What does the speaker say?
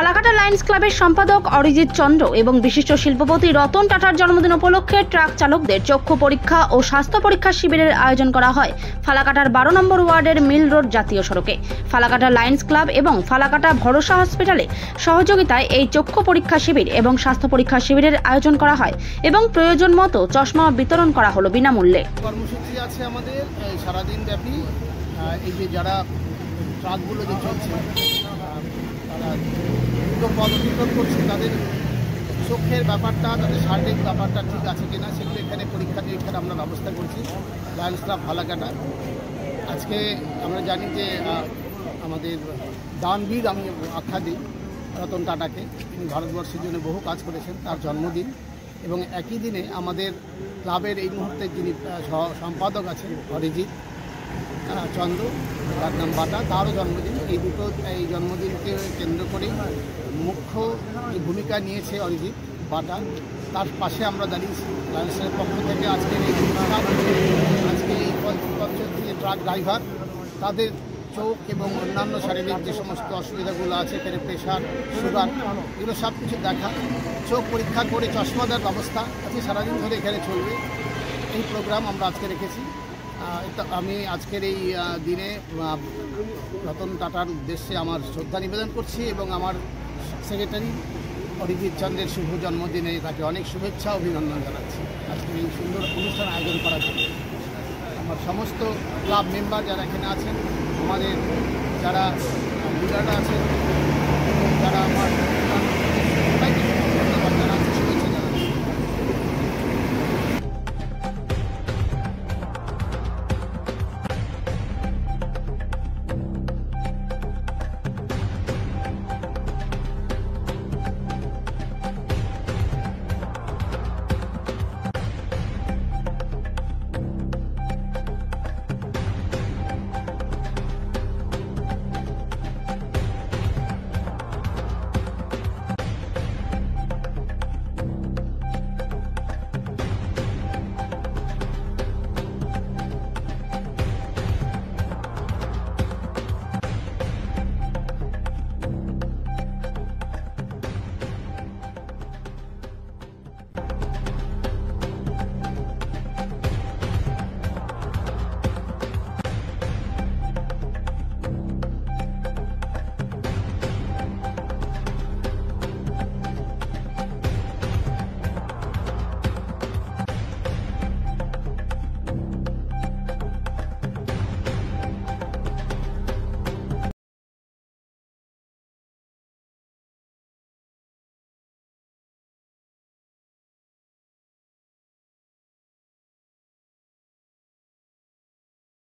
Falakata Lions ক্লাবের সম্পাদক অরিজিৎ চন্দ্র এবং বিশিষ্ট শিল্পপতি রতন টাটার জন্মদিন উপলক্ষে ট্রাক চালকদের চক্ষু পরীক্ষা ও স্বাস্থ্য পরীক্ষা শিবিরের আয়োজন করা হয় ফালাকাটার 12 নম্বর ওয়ার্ডের মিল রোড জাতীয় সড়কে। ফালাকাটা লায়ন্স ক্লাব এবং ফালাকাটা ভরসা হসপিটালে সহযোগিতায় এই চক্ষু পরীক্ষা শিবির এবং স্বাস্থ্য পরীক্ষা শিবিরের আয়োজন করা হয় এবং প্রয়োজন মতো চশমা বিতরণ করা হলো বিনামূল্যে। কর্মসূচি আছে আমাদের সারাদিন ব্যাপী। এই যে যারা ট্রাকগুলো যে চলছে তারা দ্রুত পথ অতিক্রম করছে, তাদের চোখের ব্যাপারটা, তাদের শারীরিক ব্যাপারটা ঠিক আছে কিনা সেগুলো এখানে পরীক্ষা নিরীক্ষার আমরা ব্যবস্থা করছি লায়ন্স ক্লাব ফালাকাটা। আজকে আমরা জানি যে আমাদের দানবীর আমি আখ্যা দিই রতন টাটাকে, তিনি ভারতবর্ষের জন্য বহু কাজ করেছেন, তার জন্মদিন এবং একই দিনে আমাদের ক্লাবের এই মুহূর্তে যিনি সম্পাদক আছেন অরিজিৎ চন্দ্র, তার নাম বাটা, তারও জন্মদিন। এই জন্মদিনকে কেন্দ্র করেই মুখ্য যে ভূমিকা নিয়েছে অরিজিৎ বাটা, তার পাশে আমরা দাঁড়িয়েছি লায়ন্সের পক্ষ থেকে। আজকে এই যে ট্রাক ড্রাইভার, তাদের চোখ এবং অন্যান্য শারীরিক যে সমস্ত অসুবিধাগুলো আছে, এখানে প্রেশার, সুগার, এগুলো সব কিছু দেখা, চোখ পরীক্ষা করে চশমা দেওয়ার ব্যবস্থা আজকে সারাদিন ধরে এখানে চলবে। এই প্রোগ্রাম আমরা আজকে রেখেছি। আমি আজকের এই দিনে রতন টাটার উদ্দেশ্যে আমার শ্রদ্ধা নিবেদন করছি এবং আমার সেক্রেটারি অরিজিৎ চন্দ্রের শুভ জন্মদিনে তাকে অনেক শুভেচ্ছা অভিনন্দন জানাচ্ছি। আজকে এই সুন্দর অনুষ্ঠান আয়োজন করার জন্য আমার সমস্ত ক্লাব মেম্বার যারা এখানে আছেন, আমাদের যারা লিডাররা আছেন,